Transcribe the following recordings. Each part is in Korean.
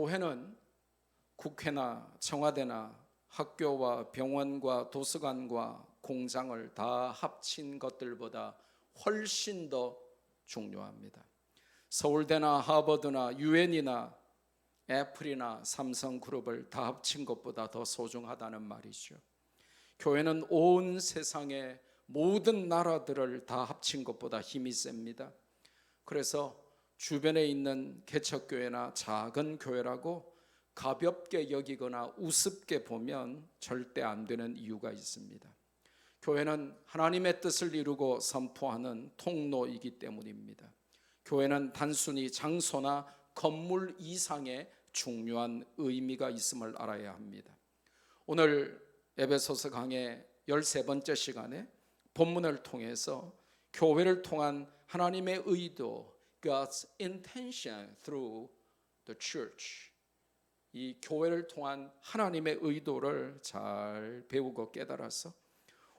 교회는 국회나 청와대나 학교와 병원과 도서관과 공장을 다 합친 것들보다 훨씬 더 중요합니다. 서울대나 하버드나 유엔이나 애플이나 삼성그룹을 다 합친 것보다 더 소중하다는 말이죠. 교회는 온 세상의 모든 나라들을 다 합친 것보다 힘이 셉니다. 그래서 주변에 있는 개척교회나 작은 교회라고 가볍게 여기거나 우습게 보면 절대 안 되는 이유가 있습니다. 교회는 하나님의 뜻을 이루고 선포하는 통로이기 때문입니다. 교회는 단순히 장소나 건물 이상의 중요한 의미가 있음을 알아야 합니다. 오늘 에베소서 강의 13번째 시간에 본문을 통해서 교회를 통한 하나님의 의도, God's intention through the church, 이 교회를 통한 하나님의 의도를 잘 배우고 깨달아서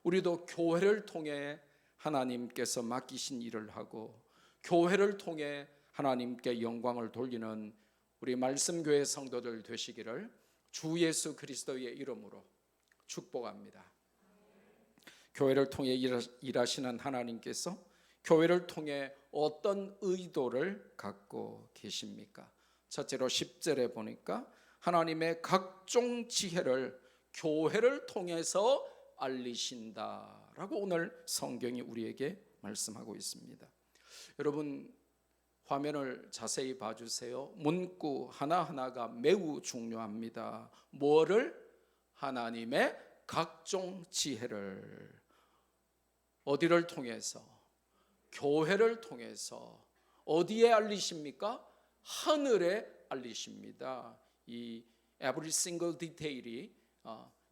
우리도 교회를 통해 하나님께서 맡기신 일을 하고 교회를 통해 하나님께 영광을 돌리는 우리 말씀교회 성도들 되시기를 주 예수 그리스도의 이름으로 축복합니다. 교회를 통해 일하시는 하나님께서 교회를 통해 어떤 의도를 갖고 계십니까? 첫째로 10절에 보니까 하나님의 각종 지혜를 교회를 통해서 알리신다라고 오늘 성경이 우리에게 말씀하고 있습니다. 여러분 화면을 자세히 봐주세요. 문구 하나하나가 매우 중요합니다. 뭐를? 하나님의 각종 지혜를. 어디를 통해서? 교회를 통해서. 어디에 알리십니까? 하늘에 알리십니다. 이 every single detail이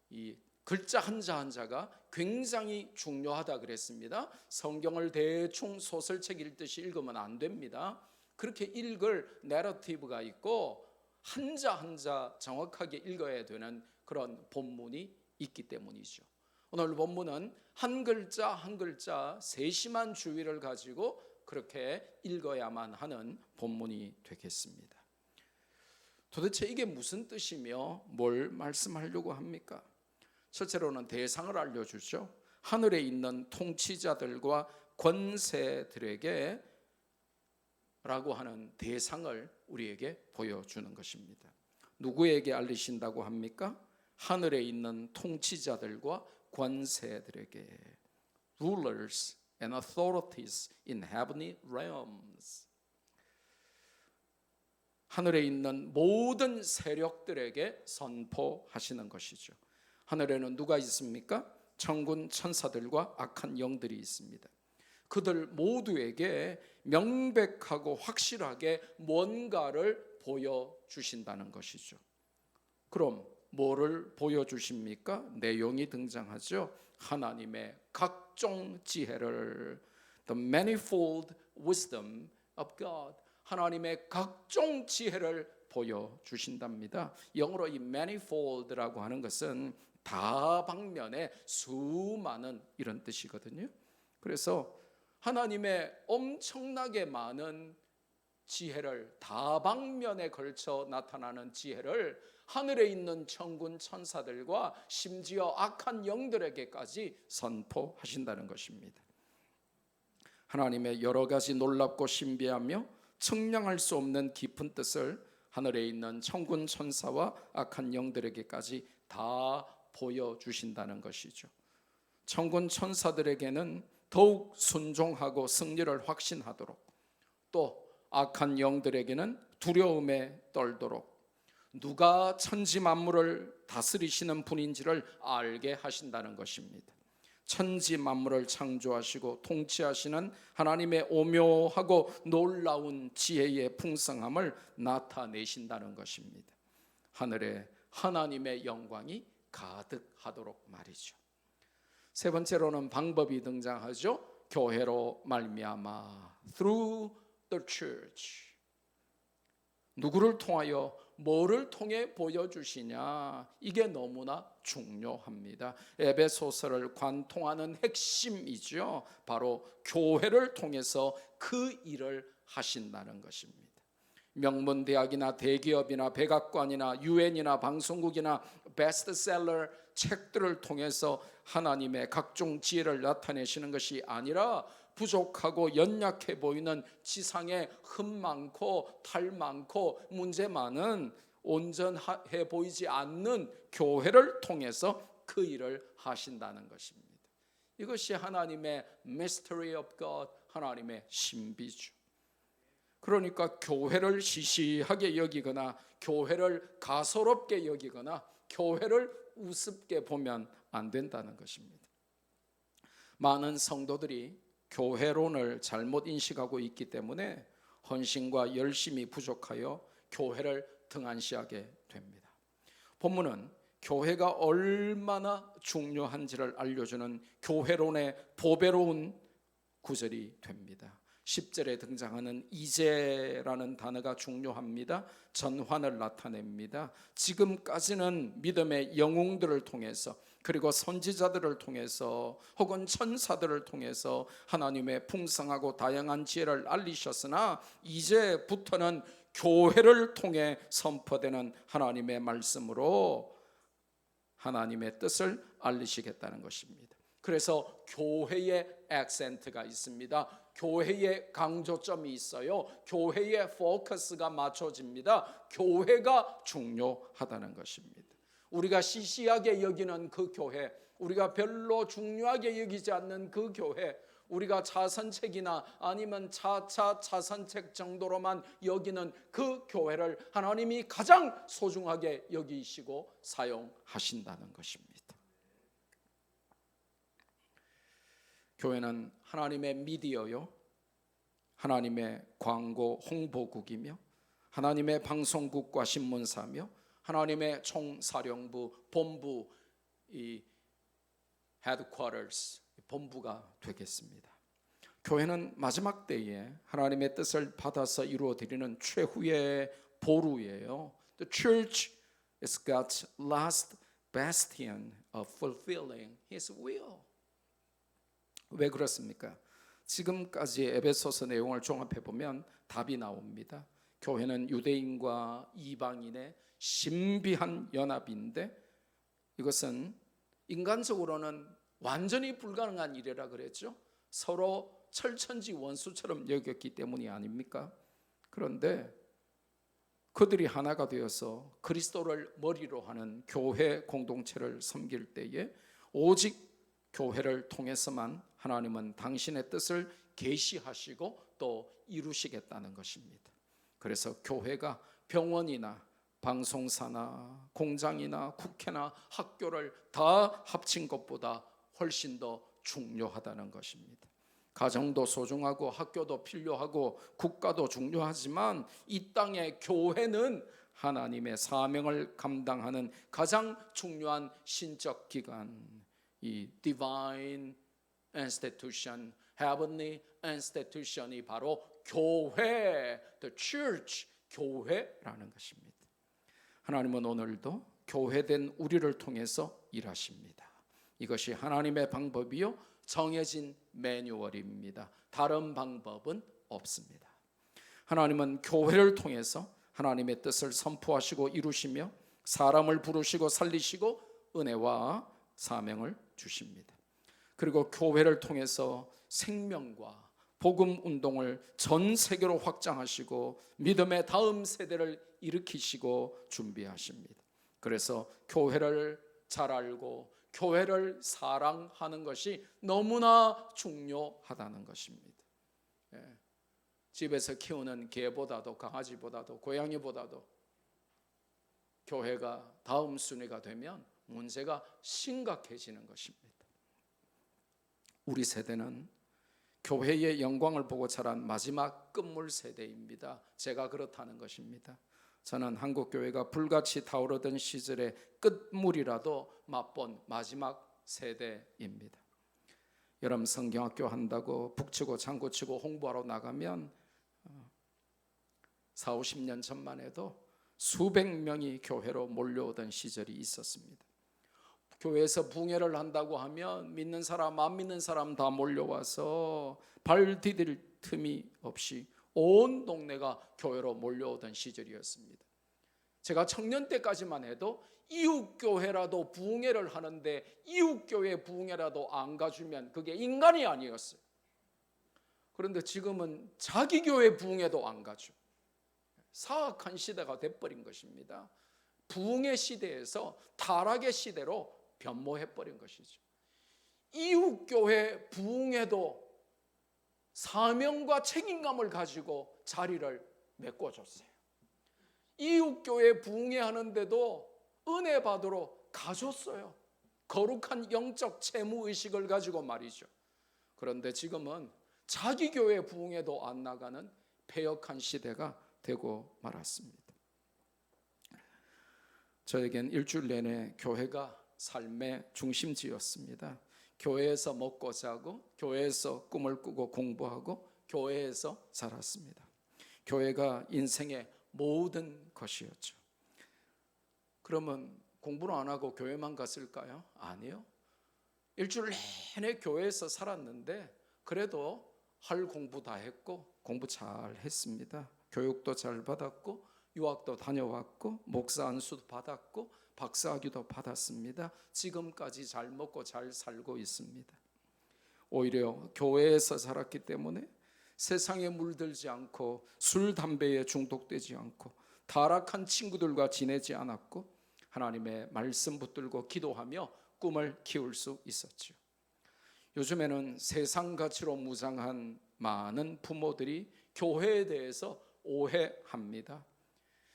이 글자 한자 한자가 굉장히 중요하다 그랬습니다. 성경을 대충 소설책 읽듯이 읽으면 안 됩니다. 그렇게 읽을 내러티브가 있고 한자 한자 정확하게 읽어야 되는 그런 본문이 있기 때문이죠. 오늘 본문은 한 글자 한 글자 세심한 주의를 가지고 그렇게 읽어야만 하는 본문이 되겠습니다. 도대체 이게 무슨 뜻이며 뭘 말씀하려고 합니까? 첫째로는 대상을 알려주죠. 하늘에 있는 통치자들과 권세들에게 라고 하는 대상을 우리에게 보여주는 것입니다. 누구에게 알리신다고 합니까? 하늘에 있는 통치자들과 권세들에게. Rulers and authorities in heavenly realms. 하늘에 있는 모든 세력들에게 선포하시는 것이죠. 하늘에는 누가 있습니까? 천군 천사들과 악한 영들이 있습니다. 그들 모두에게 명백하고 확실하게 뭔가를 보여주신다는 것이죠. 그럼 뭐를 보여주십니까? 내용이 등장하죠. 하나님의 각종 지혜를, the manifold wisdom of God, 하나님의 각종 지혜를 보여주신답니다. 영어로 이 manifold라고 하는 것은 다방면에 수많은 이런 뜻이거든요. 그래서 하나님의 엄청나게 많은 지혜를, 다방면에 걸쳐 나타나는 지혜를 하늘에 있는 천군 천사들과 심지어 악한 영들에게까지 선포하신다는 것입니다. 하나님의 여러 가지 놀랍고 신비하며 측량할 수 없는 깊은 뜻을 하늘에 있는 천군 천사와 악한 영들에게까지 다 보여주신다는 것이죠. 천군 천사들에게는 더욱 순종하고 승리를 확신하도록, 또 악한 영들에게는 두려움에 떨도록 누가 천지 만물을 다스리시는 분인지를 알게 하신다는 것입니다. 천지 만물을 창조하시고 통치하시는 하나님의 오묘하고 놀라운 지혜의 풍성함을 나타내신다는 것입니다. 하늘에 하나님의 영광이 가득하도록 말이죠. 세 번째로는 방법이 등장하죠. 교회로 말미암아, through the church. 누구를 통하여, 뭐를 통해 보여주시냐, 이게 너무나 중요합니다. 에베소서를 관통하는 핵심이죠. 바로 교회를 통해서 그 일을 하신다는 것입니다. 명문 대학이나 대기업이나 백악관이나 유엔이나 방송국이나 베스트셀러 책들을 통해서 하나님의 각종 지혜를 나타내시는 것이 아니라 부족하고 연약해 보이는 지상에 흠 많고 탈 많고 문제 많은 온전해 보이지 않는 교회를 통해서 그 일을 하신다는 것입니다. 이것이 하나님의 mystery of God, 하나님의 신비죠. 그러니까 교회를 시시하게 여기거나 교회를 가소롭게 여기거나 교회를 우습게 보면 안 된다는 것입니다. 많은 성도들이 교회론을 잘못 인식하고 있기 때문에 헌신과 열심이 부족하여 교회를 등한시하게 됩니다. 본문은 교회가 얼마나 중요한지를 알려주는 교회론의 보배로운 구절이 됩니다. 10절에 등장하는 이제라는 단어가 중요합니다. 전환을 나타냅니다. 지금까지는 믿음의 영웅들을 통해서 그리고 선지자들을 통해서 혹은 천사들을 통해서 하나님의 풍성하고 다양한 지혜를 알리셨으나 이제부터는 교회를 통해 선포되는 하나님의 말씀으로 하나님의 뜻을 알리시겠다는 것입니다. 그래서 교회의 액센트가 있습니다. 교회의 강조점이 있어요. 교회의 포커스가 맞춰집니다. 교회가 중요하다는 것입니다. 우리가 시시하게 여기는 그 교회, 우리가 별로 중요하게 여기지 않는 그 교회, 우리가 차선책이나 아니면 차선책 정도로만 여기는 그 교회를 하나님이 가장 소중하게 여기시고 사용하신다는 것입니다. 교회는 하나님의 미디어요, 하나님의 광고 홍보국이며 하나님의 방송국과 신문사며 하나님의 총사령부 본부, 이 headquarters, 본부가 되겠습니다. 교회는 마지막 때에 하나님의 뜻을 받아서 이루어드리는 최후의 보루예요. The church is God's last bastion of fulfilling His will. 왜 그렇습니까? 지금까지 에베소서 내용을 종합해 보면 답이 나옵니다. 교회는 유대인과 이방인의 신비한 연합인데 이것은 인간적으로는 완전히 불가능한 일이라 그랬죠. 서로 철천지 원수처럼 여겼기 때문이 아닙니까? 그런데 그들이 하나가 되어서 그리스도를 머리로 하는 교회 공동체를 섬길 때에 오직 교회를 통해서만 하나님은 당신의 뜻을 계시하시고 또 이루시겠다는 것입니다. 그래서 교회가 병원이나 방송사나 공장이나 국회나 학교를 다 합친 것보다 훨씬 더 중요하다는 것입니다. 가정도 소중하고 학교도 필요하고 국가도 중요하지만 이 땅의 교회는 하나님의 사명을 감당하는 가장 중요한 신적 기관, 이 divine institution, heavenly institution이 바로 교회, the church, 교회라는 것입니다. 하나님은 오늘도 교회된 우리를 통해서 일하십니다. 이것이 하나님의 방법이요 정해진 매뉴얼입니다. 다른 방법은 없습니다. 하나님은 교회를 통해서 하나님의 뜻을 선포하시고 이루시며 사람을 부르시고 살리시고 은혜와 사명을 주십니다. 그리고 교회를 통해서 생명과 복음 운동을 전 세계로 확장하시고 믿음의 다음 세대를 일으키시고 준비하십니다. 그래서 교회를 잘 알고 교회를 사랑하는 것이 너무나 중요하다는 것입니다. 집에서 키우는 개보다도 강아지보다도 고양이보다도 교회가 다음 순위가 되면 문제가 심각해지는 것입니다. 우리 세대는 교회의 영광을 보고 자란 마지막 끝물 세대입니다. 제가 그렇다는 것입니다. 저는 한국교회가 불같이 타오르던 시절의 끝물이라도 맛본 마지막 세대입니다. 여러분 성경학교 한다고 북치고 장구치고 홍보하러 나가면 40, 50년 전만 해도 수백 명이 교회로 몰려오던 시절이 있었습니다. 교회에서 붕회를 한다고 하면 믿는 사람 안 믿는 사람 다 몰려와서 발 디딜 틈이 없이 온 동네가 교회로 몰려오던 시절이었습니다. 제가 청년 때까지만 해도 이웃교회라도 부흥회를 하는데 이웃교회 부흥회라도 안 가주면 그게 인간이 아니었어요. 그런데 지금은 자기 교회 부흥회도 안 가죠. 사악한 시대가 돼버린 것입니다. 부흥회 시대에서 타락의 시대로 변모해버린 것이죠. 이웃교회 부흥회도 사명과 책임감을 가지고 자리를 메꿔줬어요. 이웃교회 부흥회 하는데도 은혜 받으러 가줬어요. 거룩한 영적 채무의식을 가지고 말이죠. 그런데 지금은 자기 교회 부흥회도 안 나가는 패역한 시대가 되고 말았습니다. 저에겐 일주일 내내 교회가 삶의 중심지였습니다. 교회에서 먹고 자고, 교회에서 꿈을 꾸고 공부하고, 교회에서 자랐습니다. 교회가 인생의 모든 것이었죠. 그러면 공부를 안 하고 교회만 갔을까요? 아니요. 일주일 내내 교회에서 살았는데 그래도 할 공부 다 했고 공부 잘 했습니다. 교육도 잘 받았고 유학도 다녀왔고 목사 안수도 받았고 박사학위도 받았습니다. 지금까지 잘 먹고 잘 살고 있습니다. 오히려 교회에서 살았기 때문에 세상에 물들지 않고 술, 담배에 중독되지 않고 타락한 친구들과 지내지 않았고 하나님의 말씀 붙들고 기도하며 꿈을 키울 수 있었죠. 요즘에는 세상 가치로 무장한 많은 부모들이 교회에 대해서 오해합니다.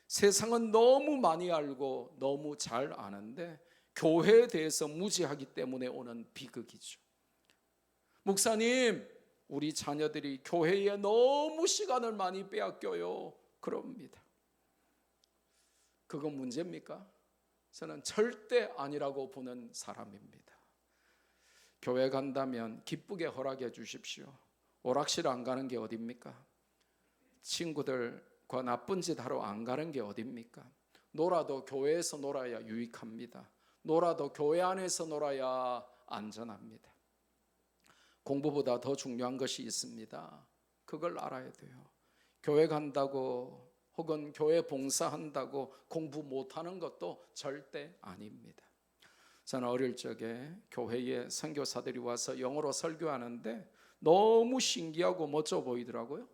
세상은 너무 많이 알고 너무 잘 아는데 교회에 대해서 무지하기 때문에 오는 비극이죠. 목사님, 우리 자녀들이 교회에 너무 시간을 많이 빼앗겨요. 그럽니다. 그건 문제입니까? 저는 절대 아니라고 보는 사람입니다. 교회 간다면 기쁘게 허락해 주십시오. 오락실 안 가는 게 어딥니까? 친구들과 나쁜 짓 하러 안 가는 게 어딥니까? 놀아도 교회에서 놀아야 유익합니다. 놀아도 교회 안에서 놀아야 안전합니다. 공부보다 더 중요한 것이 있습니다. 그걸 알아야 돼요. 교회 간다고 혹은 교회 봉사한다고 공부 못하는 것도 절대 아닙니다. 저는 어릴 적에 교회에 선교사들이 와서 영어로 설교하는데 너무 신기하고 멋져 보이더라고요.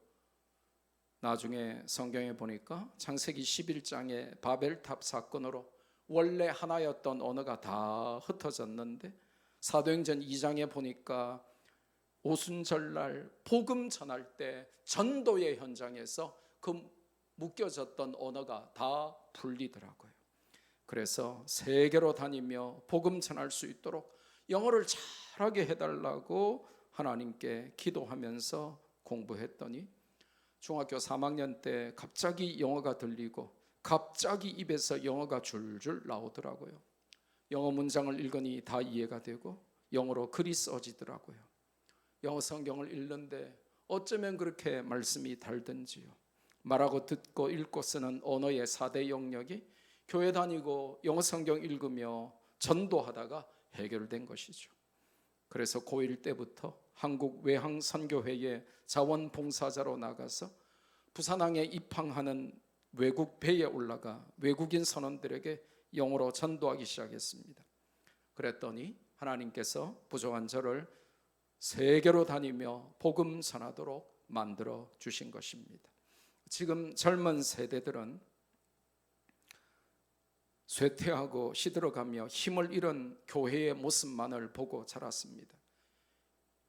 나중에 성경에 보니까 창세기 11장의 바벨탑 사건으로 원래 하나였던 언어가 다 흩어졌는데 사도행전 2장에 보니까 오순절날 복음 전할 때 전도의 현장에서 그 묶여졌던 언어가 다 풀리더라고요. 그래서 세계로 다니며 복음 전할 수 있도록 영어를 잘하게 해달라고 하나님께 기도하면서 공부했더니 중학교 3학년 때 갑자기 영어가 들리고 갑자기 입에서 영어가 줄줄 나오더라고요. 영어 문장을 읽으니 다 이해가 되고 영어로 글이 써지더라고요. 영어 성경을 읽는데 어쩌면 그렇게 말씀이 달든지요. 말하고 듣고 읽고 쓰는 언어의 4대 영역이 교회 다니고 영어 성경 읽으며 전도하다가 해결된 것이죠. 그래서 고1 때부터 한국 외항선교회의 자원봉사자로 나가서 부산항에 입항하는 외국 배에 올라가 외국인 선원들에게 영어로 전도하기 시작했습니다. 그랬더니 하나님께서 부족한 저를 세계로 다니며 복음 전하도록 만들어 주신 것입니다. 지금 젊은 세대들은 쇠퇴하고 시들어가며 힘을 잃은 교회의 모습만을 보고 자랐습니다.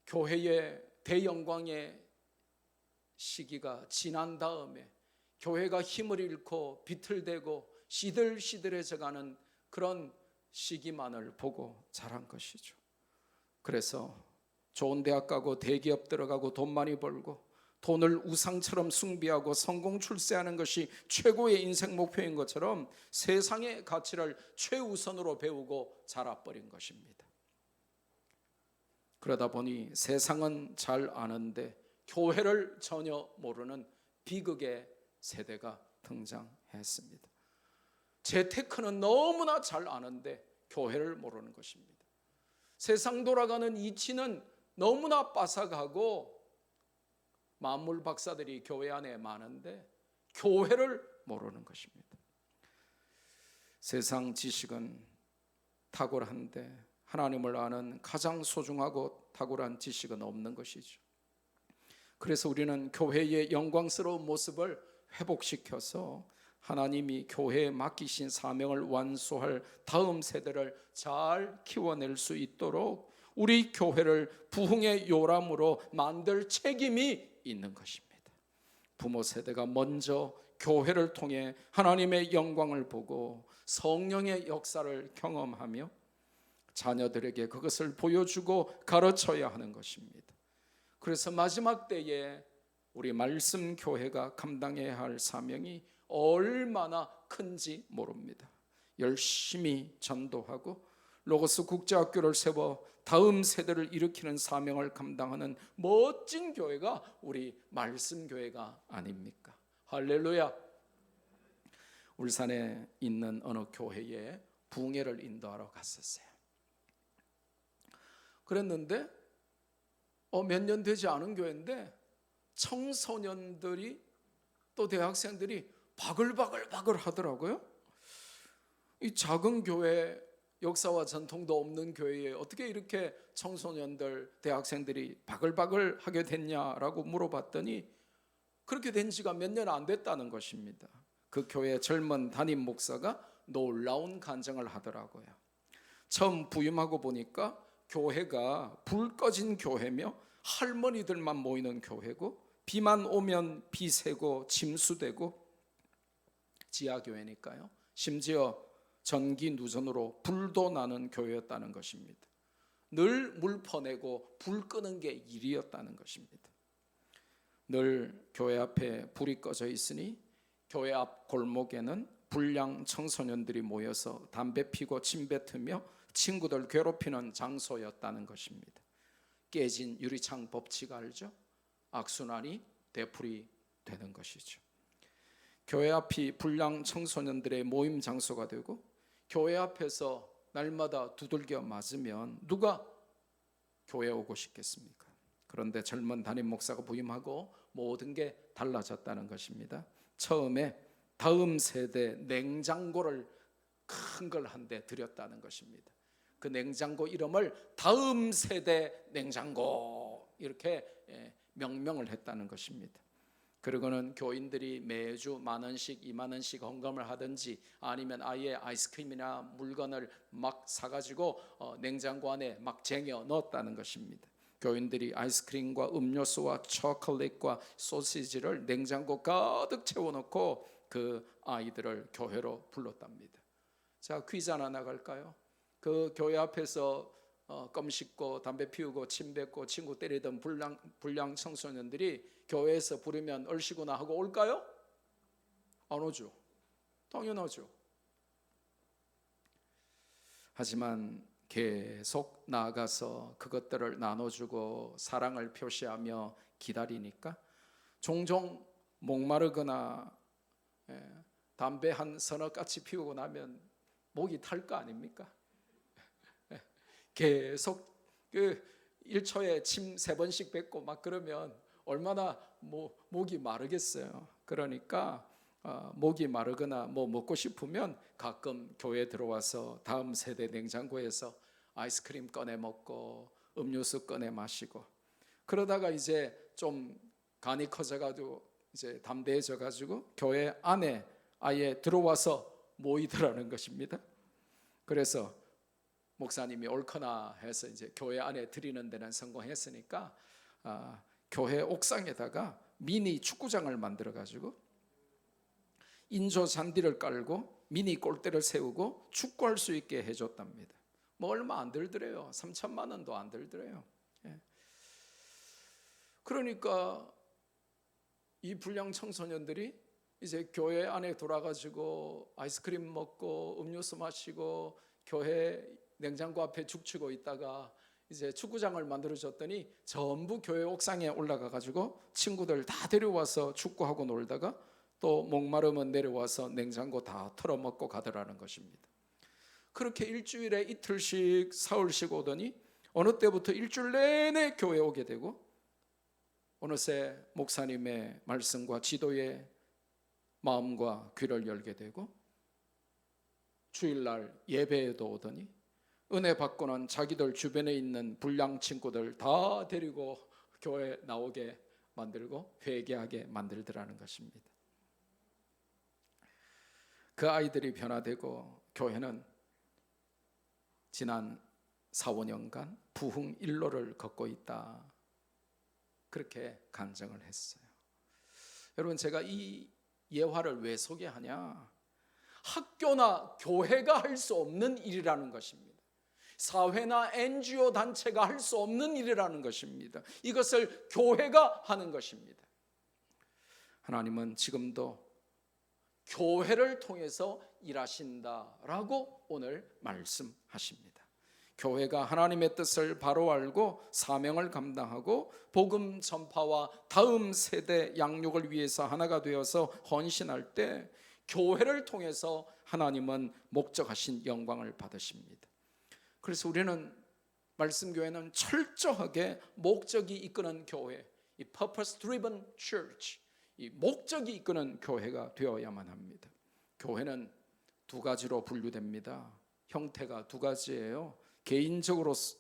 교회의 대영광의 시기가 지난 다음에 교회가 힘을 잃고 비틀대고 시들시들해져가는 그런 시기만을 보고 자란 것이죠. 그래서 좋은 대학 가고 대기업 들어가고 돈 많이 벌고 돈을 우상처럼 숭배하고 성공 출세하는 것이 최고의 인생 목표인 것처럼 세상의 가치를 최우선으로 배우고 자라버린 것입니다. 그러다 보니 세상은 잘 아는데 교회를 전혀 모르는 비극의 세대가 등장했습니다. 재테크는 너무나 잘 아는데 교회를 모르는 것입니다. 세상 돌아가는 이치는 너무나 빠삭하고 만물 박사들이 교회 안에 많은데 교회를 모르는 것입니다. 세상 지식은 탁월한데 하나님을 아는 가장 소중하고 탁월한 지식은 없는 것이죠. 그래서 우리는 교회의 영광스러운 모습을 회복시켜서 하나님이 교회에 맡기신 사명을 완수할 다음 세대를 잘 키워낼 수 있도록 우리 교회를 부흥의 요람으로 만들 책임이 있는 것입니다. 부모 세대가 먼저 교회를 통해 하나님의 영광을 보고 성령의 역사를 경험하며 자녀들에게 그것을 보여주고 가르쳐야 하는 것입니다. 그래서 마지막 때에 우리 말씀 교회가 감당해야 할 사명이 얼마나 큰지 모릅니다. 열심히 전도하고 로고스 국제학교를 세워 다음 세대를 일으키는 사명을 감당하는 멋진 교회가 우리 말씀 교회가 아닙니까? 할렐루야. 울산에 있는 어느 교회에 부흥회를 인도하러 갔었어요. 그랬는데 몇 년 되지 않은 교회인데 청소년들이 또 대학생들이 바글바글 하더라고요. 이 작은 교회, 역사와 전통도 없는 교회에 어떻게 이렇게 청소년들, 대학생들이 바글바글 하게 됐냐라고 물어봤더니 그렇게 된 지가 몇 년 안 됐다는 것입니다. 그 교회 젊은 담임 목사가 놀라운 간증을 하더라고요. 처음 부임하고 보니까 교회가 불 꺼진 교회며 할머니들만 모이는 교회고 비만 오면 비 새고 침수되고 지하교회니까요. 심지어 전기 누전으로 불도 나는 교회였다는 것입니다. 늘 물 퍼내고 불 끄는 게 일이었다는 것입니다. 늘 교회 앞에 불이 꺼져 있으니 교회 앞 골목에는 불량 청소년들이 모여서 담배 피고 침 뱉으며 친구들 괴롭히는 장소였다는 것입니다. 깨진 유리창 법칙 알죠? 악순환이 되풀이 되는 것이죠. 교회 앞이 불량 청소년들의 모임 장소가 되고 교회 앞에서 날마다 두들겨 맞으면 누가 교회 오고 싶겠습니까? 그런데 젊은 담임 목사가 부임하고 모든 게 달라졌다는 것입니다. 처음에 다음 세대 냉장고를 큰 걸 한 대 드렸다는 것입니다. 그 냉장고 이름을 다음 세대 냉장고 이렇게 명명을 했다는 것입니다. 그리고는 교인들이 매주 10,000원씩 20,000원씩 헌금을 하든지 아니면 아예 아이스크림이나 물건을 막 사가지고 냉장고 안에 막 쟁여 넣었다는 것입니다. 교인들이 아이스크림과 음료수와 초콜릿과 소시지를 냉장고 가득 채워놓고 그 아이들을 교회로 불렀답니다. 자, 퀴즈 하나 나갈까요? 그 교회 앞에서 껌 씹고 담배 피우고 침 뱉고 친구 때리던 불량 청소년들이 교회에서 부르면 얼씨구나 하고 올까요? 안 오죠. 당연하죠. 하지만 계속 나아가서 그것들을 나눠주고 사랑을 표시하며 기다리니까 종종 목마르거나 담배 한 서너 까치 피우고 나면 목이 탈 거 아닙니까? 계속 그 1초에 침 3번씩 뱉고 막 그러면 얼마나 목이 마르겠어요. 그러니까 목이 마르거나 뭐 먹고 싶으면 가끔 교회 들어와서 다음 세대 냉장고에서 아이스크림 꺼내 먹고 음료수 꺼내 마시고 그러다가 이제 좀 간이 커져가지고 이제 담대해져가지고 교회 안에 아예 들어와서 모이더라는 것입니다. 그래서 목사님이 옳거나 해서 이제 교회 안에 드리는 데는 성공했으니까 교회 옥상에다가 미니 축구장을 만들어 가지고 인조 잔디를 깔고 미니 골대를 세우고 축구할 수 있게 해줬답니다. 뭐 얼마 안 들더래요. 3,000만 원도 안 들더래요. 그러니까 이 불량 청소년들이 이제 교회 안에 돌아가지고 아이스크림 먹고 음료수 마시고 교회 냉장고 앞에 죽치고 있다가 이제 축구장을 만들어줬더니 전부 교회 옥상에 올라가 가지고 친구들 다 데려와서 축구하고 놀다가 또 목마르면 내려와서 냉장고 다 털어먹고 가더라는 것입니다. 그렇게 일주일에 이틀씩 사흘씩 오더니 어느 때부터 일주일 내내 교회 오게 되고 어느새 목사님의 말씀과 지도에 마음과 귀를 열게 되고 주일날 예배에도 오더니 은혜 받고는 자기들 주변에 있는 불량 친구들 다 데리고 교회 나오게 만들고 회개하게 만들더라는 것입니다. 그 아이들이 변화되고 교회는 지난 4, 5년간 부흥 일로를 걷고 있다, 그렇게 간증을 했어요. 여러분, 제가 이 예화를 왜 소개하냐? 학교나 교회가 할 수 없는 일이라는 것입니다. 사회나 NGO 단체가 할 수 없는 일이라는 것입니다. 이것을 교회가 하는 것입니다. 하나님은 지금도 교회를 통해서 일하신다라고 오늘 말씀하십니다. 교회가 하나님의 뜻을 바로 알고 사명을 감당하고 복음 전파와 다음 세대 양육을 위해서 하나가 되어서 헌신할 때 교회를 통해서 하나님은 목적하신 영광을 받으십니다. 그래서 우리는 말씀교회는 철저하게 목적이 이끄는 교회, 이 purpose driven church, 이 목적이 이끄는 교회가 되어야만 합니다. 교회는 두 가지로 분류됩니다. 형태가 두 가지예요.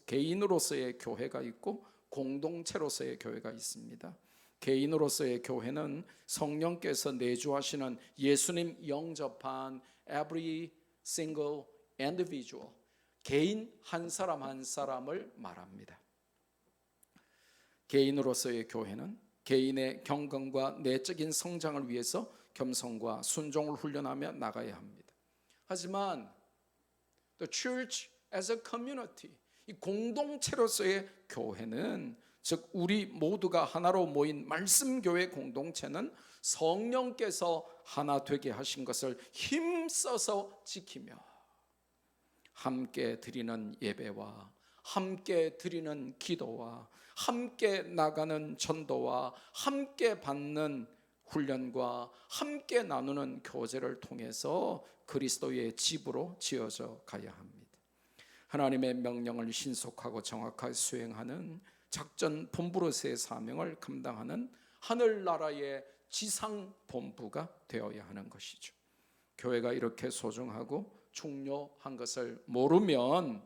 개인으로서의 교회가 있고 공동체로서의 교회가 있습니다. 개인으로서의 교회는 성령께서 내주하시는 예수님 영접한 every single individual, 개인 한 사람 한 사람을 말합니다. 개인으로서의 교회는 개인의 경건과 내적인 성장을 위해서 겸손과 순종을 훈련하며 나가야 합니다. 하지만 the church as a community, 이 공동체로서의 교회는, 즉 우리 모두가 하나로 모인 말씀교회 공동체는 성령께서 하나 되게 하신 것을 힘써서 지키며 함께 드리는 예배와 함께 드리는 기도와 함께 나가는 전도와 함께 받는 훈련과 함께 나누는 교제를 통해서 그리스도의 집으로 지어져 가야 합니다. 하나님의 명령을 신속하고 정확하게 수행하는 작전 본부로서의 사명을 감당하는 하늘나라의 지상본부가 되어야 하는 것이죠. 교회가 이렇게 소중하고 중요한 것을 모르면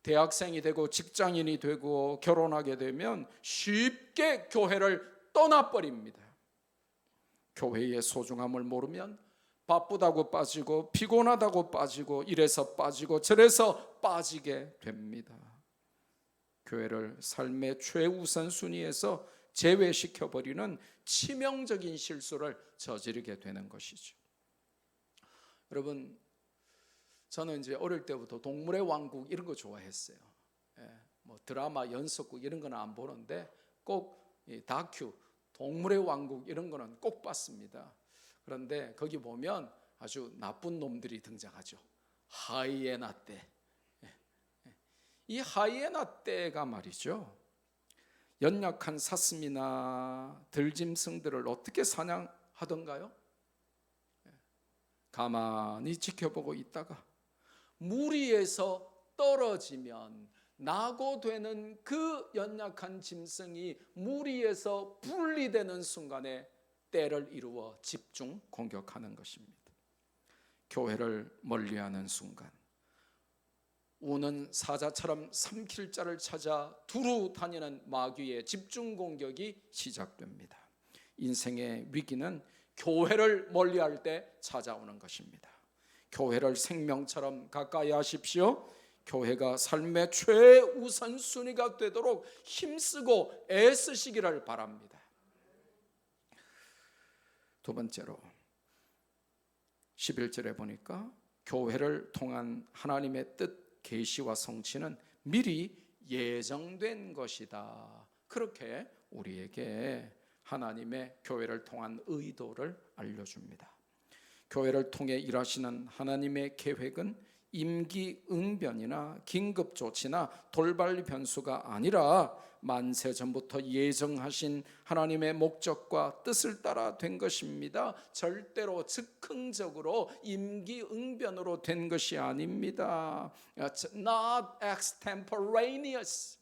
대학생이 되고 직장인이 되고 결혼하게 되면 쉽게 교회를 떠나버립니다. 교회의 소중함을 모르면 바쁘다고 빠지고 피곤하다고 빠지고 이래서 빠지고 저래서 빠지게 됩니다. 교회를 삶의 최우선 순위에서 제외시켜버리는 치명적인 실수를 저지르게 되는 것이죠. 여러분, 저는 이제 어릴 때부터 동물의 왕국 이런 거 좋아했어요. 뭐 드라마 연속극 이런 거는 안 보는데 꼭 다큐 동물의 왕국 이런 거는 꼭 봤습니다. 그런데 거기 보면 아주 나쁜 놈들이 등장하죠. 하이에나 떼. 이 하이에나 떼가 말이죠, 연약한 사슴이나 들짐승들을 어떻게 사냥하던가요? 가만히 지켜보고 있다가 무리에서 떨어지면 낙오되는 그 연약한 짐승이 무리에서 분리되는 순간에 떼를 이루어 집중 공격하는 것입니다. 교회를 멀리하는 순간 우는 사자처럼 삼킬 자를 찾아 두루 다니는 마귀의 집중 공격이 시작됩니다. 인생의 위기는 교회를 멀리할 때 찾아오는 것입니다. 교회를 생명처럼 가까이 하십시오. 교회가 삶의 최우선순위가 되도록 힘쓰고 애쓰시기를 바랍니다. 두 번째로 11절에 보니까 교회를 통한 하나님의 뜻 계시와 성취는 미리 예정된 것이다. 그렇게 우리에게 하나님의 교회를 통한 의도를 알려줍니다. 교회를 통해 일하시는 하나님의 계획은 임기응변이나 긴급조치나 돌발 변수가 아니라 만세 전부터 예정하신 하나님의 목적과 뜻을 따라 된 것입니다. 절대로 즉흥적으로 임기응변으로 된 것이 아닙니다. It's not extemporaneous.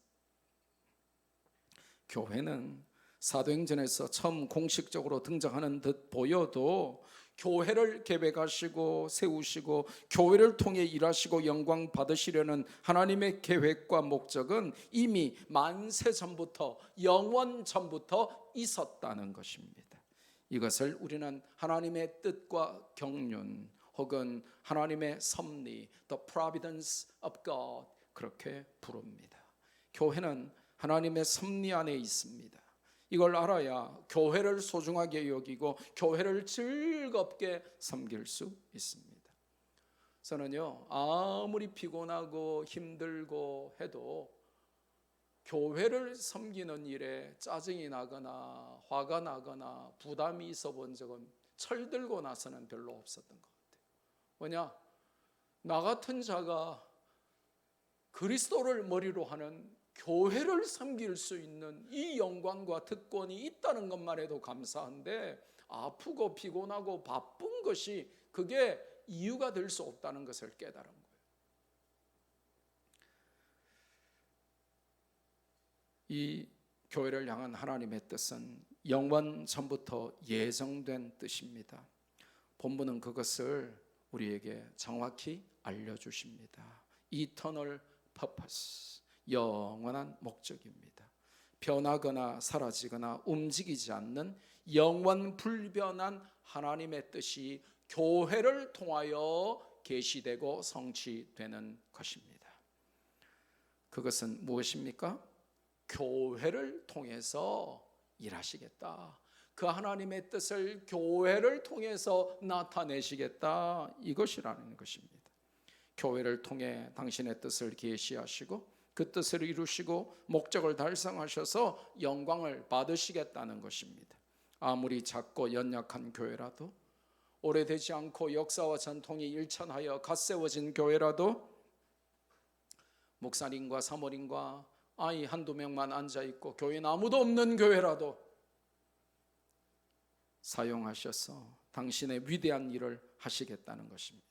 교회는 사도행전에서 처음 공식적으로 등장하는 듯 보여도 교회를 계획하시고 세우시고 교회를 통해 일하시고 영광 받으시려는 하나님의 계획과 목적은 이미 만세 전부터, 영원 전부터 있었다는 것입니다. 이것을 우리는 하나님의 뜻과 경륜 혹은 하나님의 섭리, the providence of God, 그렇게 부릅니다. 교회는 하나님의 섭리 안에 있습니다. 이걸 알아야 교회를 소중하게 여기고 교회를 즐겁게 섬길 수 있습니다. 저는요, 아무리 피곤하고 힘들고 해도 교회를 섬기는 일에 짜증이 나거나 화가 나거나 부담이 있어 본 적은 철들고 나서는 별로 없었던 것 같아요. 뭐냐? 나 같은 자가 그리스도를 머리로 하는 교회를 섬길 수 있는 이 영광과 특권이 있다는 것만 해도 감사한데, 아프고 피곤하고 바쁜 것이 그게 이유가 될 수 없다는 것을 깨달은 거예요. 이 교회를 향한 하나님의 뜻은 영원 전부터 예정된 뜻입니다. 본문은 그것을 우리에게 정확히 알려주십니다. Eternal purpose, 영원한 목적입니다. 변하거나 사라지거나 움직이지 않는 영원 불변한 하나님의 뜻이 교회를 통하여 계시되고 성취되는 것입니다. 그것은 무엇입니까? 교회를 통해서 일하시겠다. 그 하나님의 뜻을 교회를 통해서 나타내시겠다. 이것이라는 것입니다. 교회를 통해 당신의 뜻을 계시하시고 그 뜻을 이루시고 목적을 달성하셔서 영광을 받으시겠다는 것입니다. 아무리 작고 연약한 교회라도, 오래되지 않고 역사와 전통이 일천하여 갓세워진 교회라도, 목사님과 사모님과 아이 한두 명만 앉아있고 교회는 아무도 없는 교회라도 사용하셔서 당신의 위대한 일을 하시겠다는 것입니다.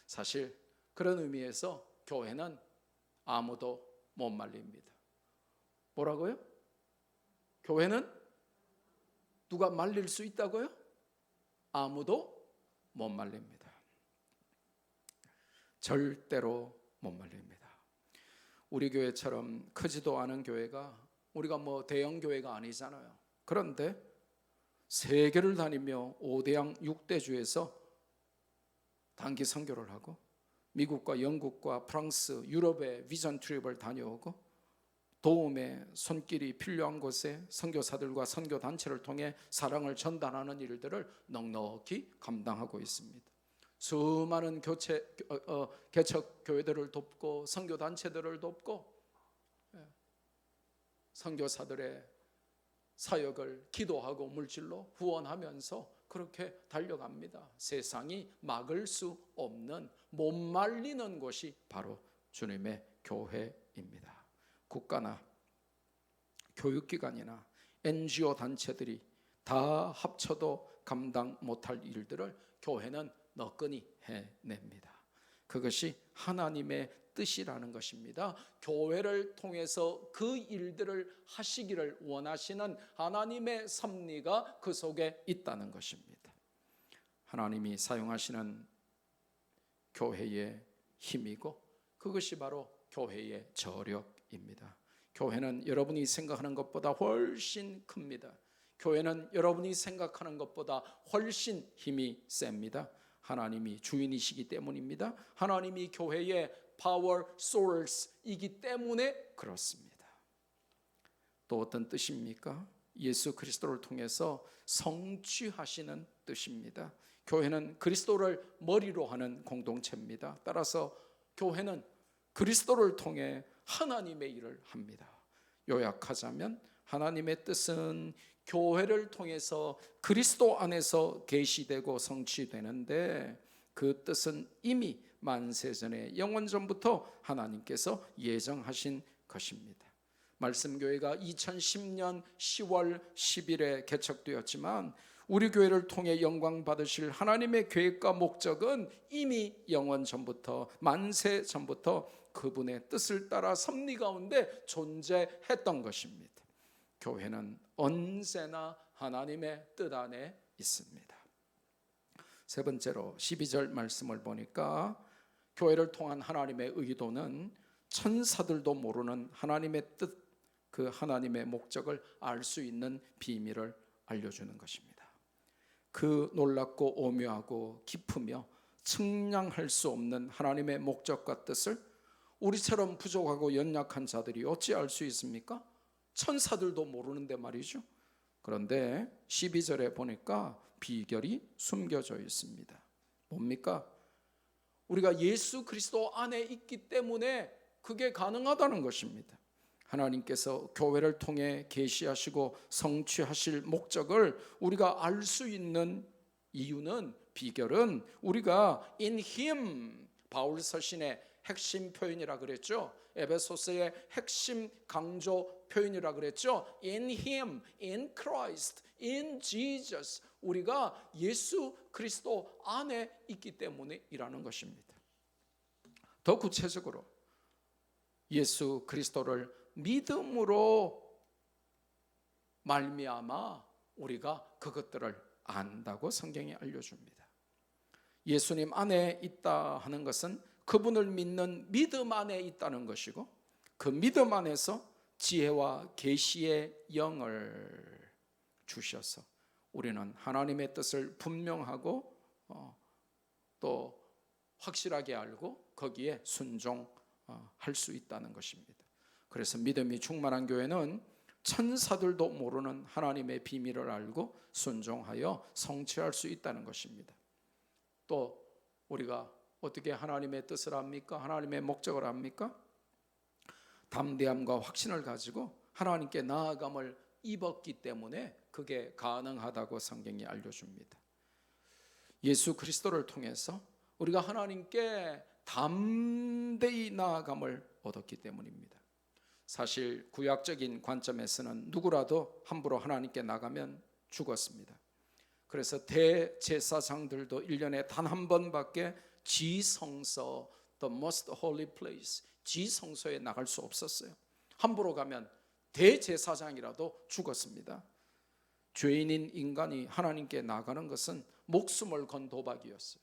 사실 그런 의미에서 교회는 아무도 못 말립니다. 뭐라고요? 교회는 누가 말릴 수 있다고요? 아무도 못 말립니다. 절대로 못 말립니다. 우리 교회처럼 크지도 않은 교회가, 우리가 뭐 대형 교회가 아니잖아요. 그런데 세계를 다니며 5대양 6대주에서 단기 선교를 하고 미국과 영국과 프랑스, 유럽의 비전 트립을 다녀오고 도움의 손길이 필요한 곳에 선교사들과 선교단체를 통해 사랑을 전달하는 일들을 넉넉히 감당하고 있습니다. 수많은 개척 교회들을 돕고 선교단체들을 돕고 선교사들의 사역을 기도하고 물질로 후원하면서 그렇게 달려갑니다. 세상이 막을 수 없는, 못 말리는 곳이 바로 주님의 교회입니다. 국가나 교육기관이나 NGO 단체들이 다 합쳐도 감당 못할 일들을 교회는 너끈히 해냅니다. 그것이 하나님의 뜻이라는 것입니다. 교회를 통해서 그 일들을 하시기를 원하시는 하나님의 섭리가 그 속에 있다는 것입니다. 하나님이 사용하시는 교회의 힘이고 그것이 바로 교회의 저력입니다. 교회는 여러분이 생각하는 것보다 훨씬 큽니다. 교회는 여러분이 생각하는 것보다 훨씬 힘이 셉니다. 하나님이 주인이시기 때문입니다. 하나님이 교회의 파워 소스이기 때문에 그렇습니다. 또 어떤 뜻입니까? 예수 그리스도를 통해서 성취하시는 뜻입니다. 교회는 그리스도를 머리로 하는 공동체입니다. 따라서 교회는 그리스도를 통해 하나님의 일을 합니다. 요약하자면 하나님의 뜻은 교회를 통해서 그리스도 안에서 계시되고 성취되는데, 그 뜻은 이미 만세전에 영원전부터 하나님께서 예정하신 것입니다. 말씀교회가 2010년 10월 10일에 개척되었지만 우리 교회를 통해 영광 받으실 하나님의 계획과 목적은 이미 영원전부터, 만세전부터 그분의 뜻을 따라 섭리 가운데 존재했던 것입니다. 교회는 언제나 하나님의 뜻 안에 있습니다. 세 번째로 12절 말씀을 보니까 교회를 통한 하나님의 의도는 천사들도 모르는 하나님의 뜻, 그 하나님의 목적을 알 수 있는 비밀을 알려주는 것입니다. 그 놀랍고 오묘하고 깊으며 측량할 수 없는 하나님의 목적과 뜻을 우리처럼 부족하고 연약한 자들이 어찌 알 수 있습니까? 천사들도 모르는데 말이죠. 그런데 12절에 보니까 비결이 숨겨져 있습니다. 뭡니까? 우리가 예수 그리스도 안에 있기 때문에 그게 가능하다는 것입니다. 하나님께서 교회를 통해 계시하시고 성취하실 목적을 우리가 알 수 있는 이유는, 비결은 우리가 in him, 바울 서신의 핵심 표현이라 그랬죠. 에베소서의 핵심 강조 표현이라 그랬죠. In him, in Christ, in Jesus. 우리가 예수 그리스도 안에 있기 때문이라는 것입니다. 더 구체적으로 예수 그리스도를 믿음으로 말미암아 우리가 그것들을 안다고 성경이 알려줍니다. 예수님 안에 있다 하는 것은 그분을 믿는 믿음 안에 있다는 것이고, 그 믿음 안에서 지혜와 계시의 영을 주셔서 우리는 하나님의 뜻을 분명하고 또 확실하게 알고 거기에 순종할 수 있다는 것입니다. 그래서 믿음이 충만한 교회는 천사들도 모르는 하나님의 비밀을 알고 순종하여 성취할 수 있다는 것입니다. 또 우리가 어떻게 하나님의 뜻을 압니까? 하나님의 목적을 압니까? 담대함과 확신을 가지고 하나님께 나아감을 입었기 때문에 그게 가능하다고 성경이 알려줍니다. 예수 그리스도를 통해서 우리가 하나님께 담대히 나아감을 얻었기 때문입니다. 사실 구약적인 관점에서는 누구라도 함부로 하나님께 나가면 죽었습니다. 그래서 대제사장들도 1년에 단 한 번밖에 지성소, the most holy place, 지성소에 나갈 수 없었어요. 함부로 가면 대제사장이라도 죽었습니다. 죄인인 인간이 하나님께 나가는 것은 목숨을 건 도박이었어요.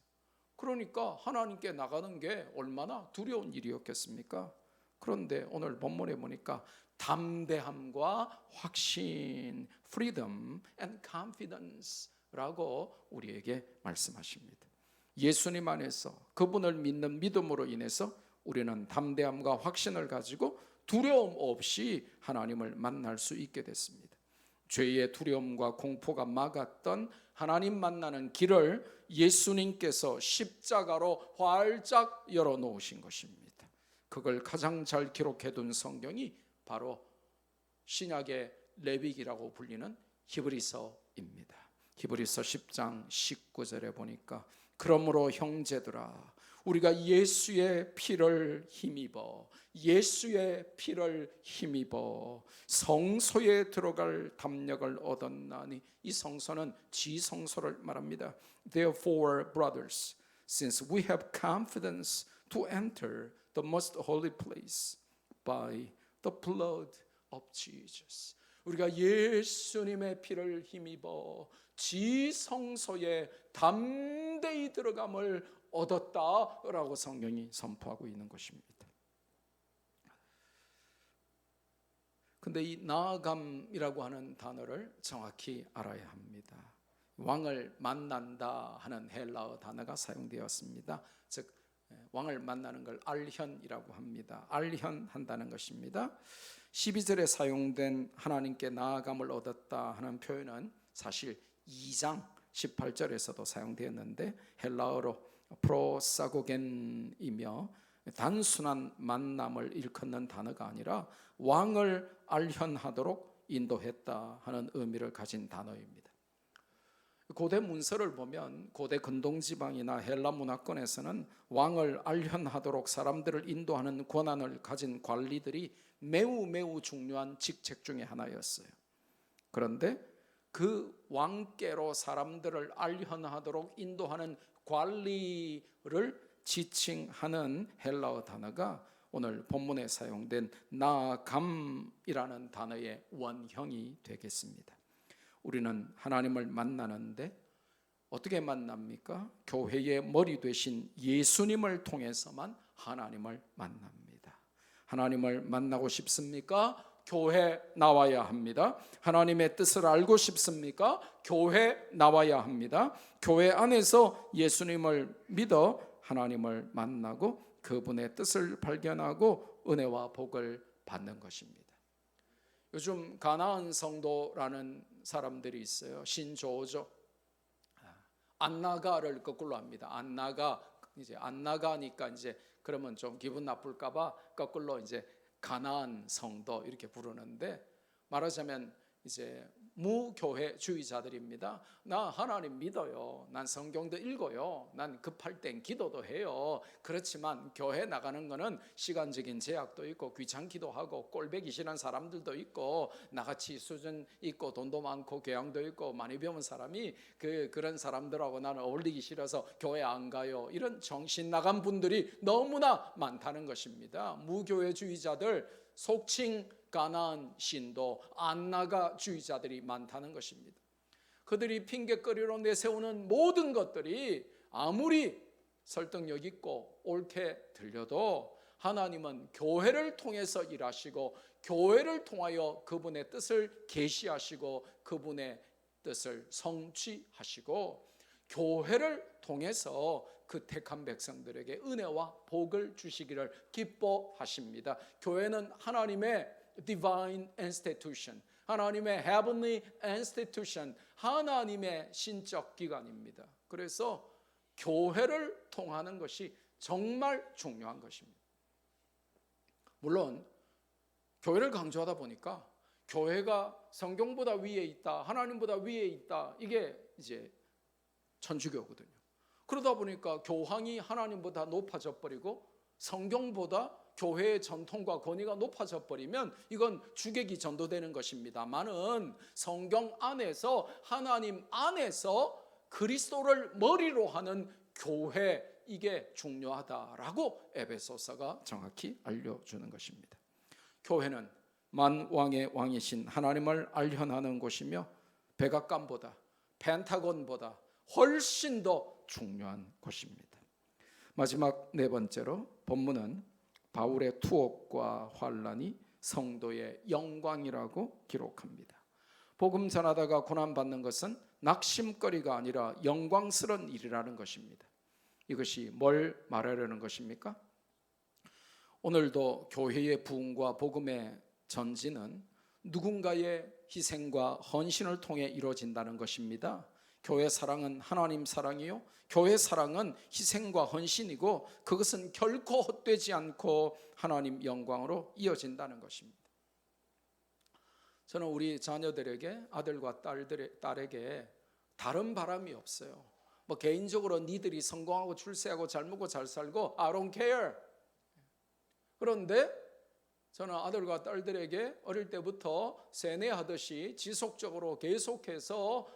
그러니까 하나님께 나가는 게 얼마나 두려운 일이었겠습니까? 그런데 오늘 본문에 보니까 담대함과 확신, freedom and confidence라고 우리에게 말씀하십니다. 예수님 안에서 그분을 믿는 믿음으로 인해서 우리는 담대함과 확신을 가지고 두려움 없이 하나님을 만날 수 있게 됐습니다. 죄의 두려움과 공포가 막았던 하나님 만나는 길을 예수님께서 십자가로 활짝 열어놓으신 것입니다. 그걸 가장 잘 기록해둔 성경이 바로 신약의 레위기라고 불리는 히브리서입니다. 히브리서 10장 19절에 보니까 그러므로 형제들아 우리가 예수의 피를 힘입어 성소에 들어갈 담력을 얻었나니, 이 성소는 지성소를 말합니다. Therefore, brothers, since we have confidence to enter the most holy place by the blood of Jesus. 우리가 예수님의 피를 힘입어 지성소에 담대히 들어감을 얻었다라고 성경이 선포하고 있는 것입니다. 근데 이 나아감이라고 하는 단어를 정확히 알아야 합니다. 왕을 만난다 하는 헬라어 단어가 사용되었습니다. 즉 왕을 만나는 걸 알현이라고 합니다. 알현한다는 것입니다. 12절에 사용된 하나님께 나아감을 얻었다 하는 표현은 사실 2장 18절에서도 사용되었는데 헬라어로 프로사고겐이며 단순한 만남을 일컫는 단어가 아니라 왕을 알현하도록 인도했다 하는 의미를 가진 단어입니다. 고대 문서를 보면 고대 근동지방이나 헬라 문화권에서는 왕을 알현하도록 사람들을 인도하는 권한을 가진 관리들이 매우 중요한 직책 중에 하나였어요. 그런데 그 왕께로 사람들을 알현하도록 인도하는 관리를 지칭하는 헬라어 단어가 오늘 본문에 사용된 나아감이라는 단어의 원형이 되겠습니다. 우리는 하나님을 만나는데 어떻게 만납니까? 교회의 머리 되신 예수님을 통해서만 하나님을 만납니다. 하나님을 만나고 싶습니까? 교회 나와야 합니다. 하나님의 뜻을 알고 싶습니까? 교회 나와야 합니다. 교회 안에서 예수님을 믿어 하나님을 만나고 그분의 뜻을 발견하고 은혜와 복을 받는 것입니다. 요즘 가나안 성도라는 사람들이 있어요. 신조어죠. 안나가를 거꾸로 합니다. 안나가, 이제 안나가니까 이제 그러면 좀 기분 나쁠까봐 거꾸로 이제 가나안 성도 이렇게 부르는데, 말하자면 이제 무교회주의자들입니다. 나 하나님 믿어요. 난 성경도 읽어요. 난 급할 땐 기도도 해요. 그렇지만 교회 나가는 거는 시간적인 제약도 있고 귀찮기도 하고 꼴배기 싫은 사람들도 있고 나같이 수준 있고 돈도 많고 교양도 있고 많이 배운 사람이 그런 사람들하고 나는 어울리기 싫어서 교회 안 가요. 이런 정신 나간 분들이 너무나 많다는 것입니다. 무교회주의자들, 속칭 가나안 신도, 안나가주의자들이 많다는 것입니다. 그들이 핑계거리로 내세우는 모든 것들이 아무리 설득력 있고 옳게 들려도 하나님은 교회를 통해서 일하시고 교회를 통하여 그분의 뜻을 계시하시고 그분의 뜻을 성취하시고 교회를 통해서 그 택한 백성들에게 은혜와 복을 주시기를 기뻐하십니다. 교회는 하나님의 divine institution, 하나님의 heavenly institution, 하나님의 신적 기관입니다. 그래서 교회를 통하는 것이 정말 중요한 것입니다. 물론 교회를 강조하다 보니까 교회가 성경보다 위에 있다, 하나님보다 위에 있다, 이게 이제 천주교거든요. 그러다 보니까 교황이 하나님보다 높아져 버리고 성경보다 교회의 전통과 권위가 높아져 버리면 이건 주객이 전도되는 것입니다만은 성경 안에서 하나님 안에서 그리스도를 머리로 하는 교회, 이게 중요하다라고 에베소서가 정확히 알려주는 것입니다. 교회는 만왕의 왕이신 하나님을 알현하는 곳이며 백악관보다 펜타곤보다 훨씬 더 중요한 곳입니다. 마지막 네 번째로 본문은 바울의 투옥과 환난이 성도의 영광이라고 기록합니다. 복음 전하다가 고난받는 것은 낙심거리가 아니라 영광스러운 일이라는 것입니다. 이것이 뭘 말하려는 것입니까? 오늘도 교회의 부흥과 복음의 전진은 누군가의 희생과 헌신을 통해 이루어진다는 것입니다. 교회 사랑은 하나님 사랑이요, 교회 사랑은 희생과 헌신이고 그것은 결코 헛되지 않고 하나님 영광으로 이어진다는 것입니다. 저는 우리 자녀들에게, 아들과 딸에게 다른 바람이 없어요. 뭐 개인적으로 니들이 성공하고 출세하고 잘 먹고 잘 살고 I don't care. 그런데 저는 아들과 딸들에게 어릴 때부터 세뇌하듯이 지속적으로 계속해서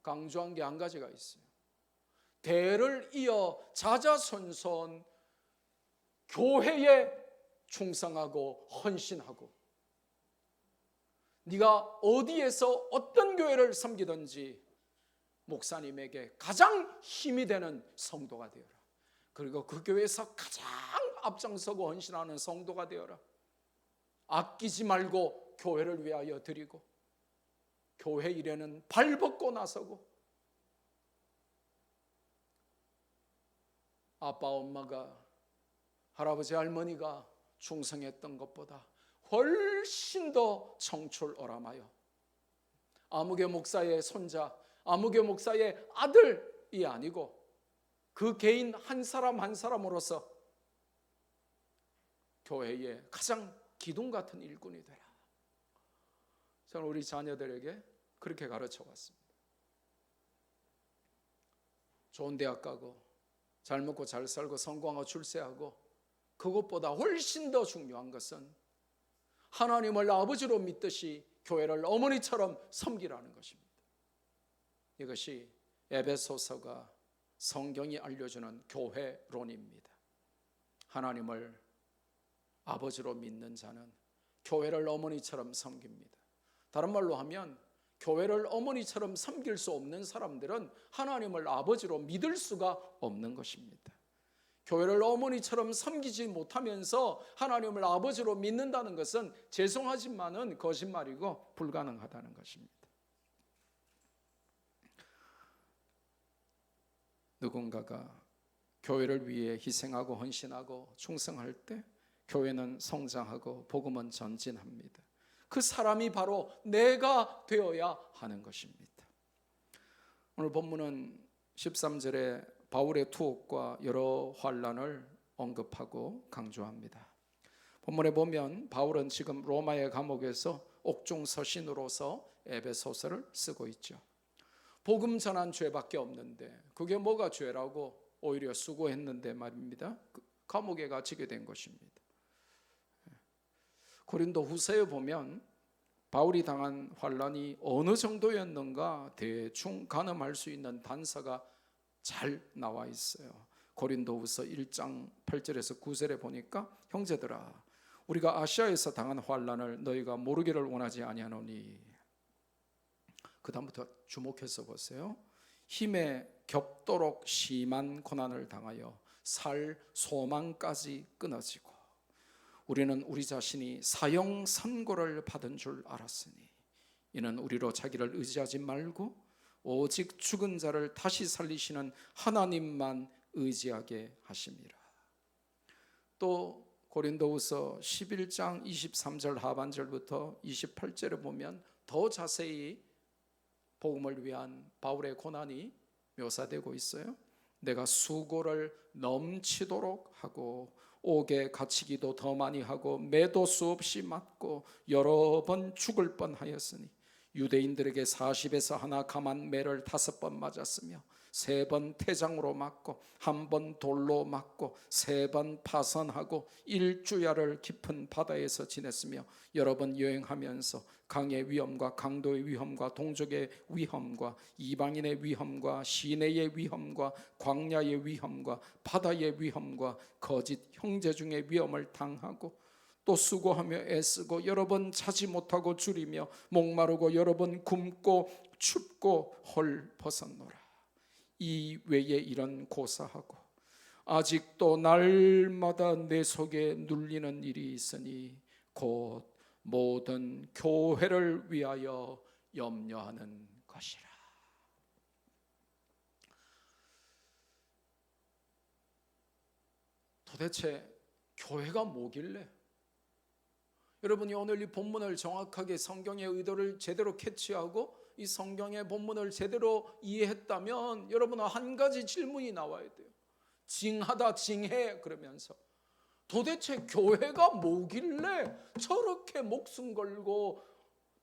강조한 게 한 가지가 있어요. 대를 이어 자자손손 교회에 충성하고 헌신하고, 네가 어디에서 어떤 교회를 섬기든지 목사님에게 가장 힘이 되는 성도가 되어라. 그리고 그 교회에서 가장 앞장서고 헌신하는 성도가 되어라. 아끼지 말고 교회를 위하여 드리고 교회 일에는 발벗고 나서고, 아빠 엄마가, 할아버지 할머니가 충성했던 것보다 훨씬 더 청출어람하여 아무개 목사의 손자, 아무개 목사의 아들이 아니고 그 개인 한 사람 한 사람으로서 교회의 가장 기둥 같은 일꾼이 되라. 저는 우리 자녀들에게 그렇게 가르쳐 왔습니다. 좋은 대학 가고 잘 먹고 잘 살고 성공하고 출세하고, 그것보다 훨씬 더 중요한 것은 하나님을 아버지로 믿듯이 교회를 어머니처럼 섬기라는 것입니다. 이것이 에베소서가 성경이 알려주는 교회론입니다. 하나님을 아버지로 믿는 자는 교회를 어머니처럼 섬깁니다. 다른 말로 하면 교회를 어머니처럼 섬길 수 없는 사람들은 하나님을 아버지로 믿을 수가 없는 것입니다. 교회를 어머니처럼 섬기지 못하면서 하나님을 아버지로 믿는다는 것은 죄송하지만은 거짓말이고 불가능하다는 것입니다. 누군가가 교회를 위해 희생하고 헌신하고 충성할 때 교회는 성장하고 복음은 전진합니다. 그 사람이 바로 내가 되어야 하는 것입니다. 오늘 본문은 13절에 바울의 투옥과 여러 환난을 언급하고 강조합니다. 본문에 보면 바울은 지금 로마의 감옥에서 옥중 서신으로서 에베소서를 쓰고 있죠. 복음 전한 죄밖에 없는데 그게 뭐가 죄라고 오히려 수고했는데 말입니다. 감옥에 갇히게 된 것입니다. 고린도 후서에 보면 바울이 당한 환난이 어느 정도였는가 대충 가늠할 수 있는 단서가 잘 나와 있어요. 고린도 후서 1장 8절에서 9절에 보니까 형제들아 우리가 아시아에서 당한 환난을 너희가 모르기를 원하지 아니하노니, 그 다음부터 주목해서 보세요. 힘에 겹도록 심한 고난을 당하여 살 소망까지 끊어지고 우리는 우리 자신이 사형 선고를 받은 줄 알았으니 이는 우리로 자기를 의지하지 말고 오직 죽은 자를 다시 살리시는 하나님만 의지하게 하심이라. 또 고린도후서 11장 23절 하반절부터 28절에 보면 더 자세히 복음을 위한 바울의 고난이 묘사되고 있어요. 내가 수고를 넘치도록 하고 옥에 갇히기도 더 많이 하고 매도 수없이 맞고 여러 번 죽을 뻔하였으니 유대인들에게 40에서 하나 감한 매를 5번 맞았으며 3번 태장으로 맞고 1번 돌로 맞고 3번 파선하고 1주야를 깊은 바다에서 지냈으며 여러 번 여행하면서 강의 위험과 강도의 위험과 동족의 위험과 이방인의 위험과 시내의 위험과 광야의 위험과 바다의 위험과 거짓 형제 중의 위험을 당하고 또 수고하며 애쓰고 여러 번 자지 못하고 줄이며 목마르고 여러 번 굶고 춥고 헐벗었노라. 이 외에 이런 고사하고 아직도 날마다 내 속에 눌리는 일이 있으니 곧 모든 교회를 위하여 염려하는 것이라. 도대체 교회가 뭐길래? 여러분이 오늘 이 본문을 정확하게 성경의 의도를 제대로 캐치하고 이 성경의 본문을 제대로 이해했다면 여러분은 한 가지 질문이 나와야 돼요. 징하다 징해 그러면서 도대체 교회가 뭐길래 저렇게 목숨 걸고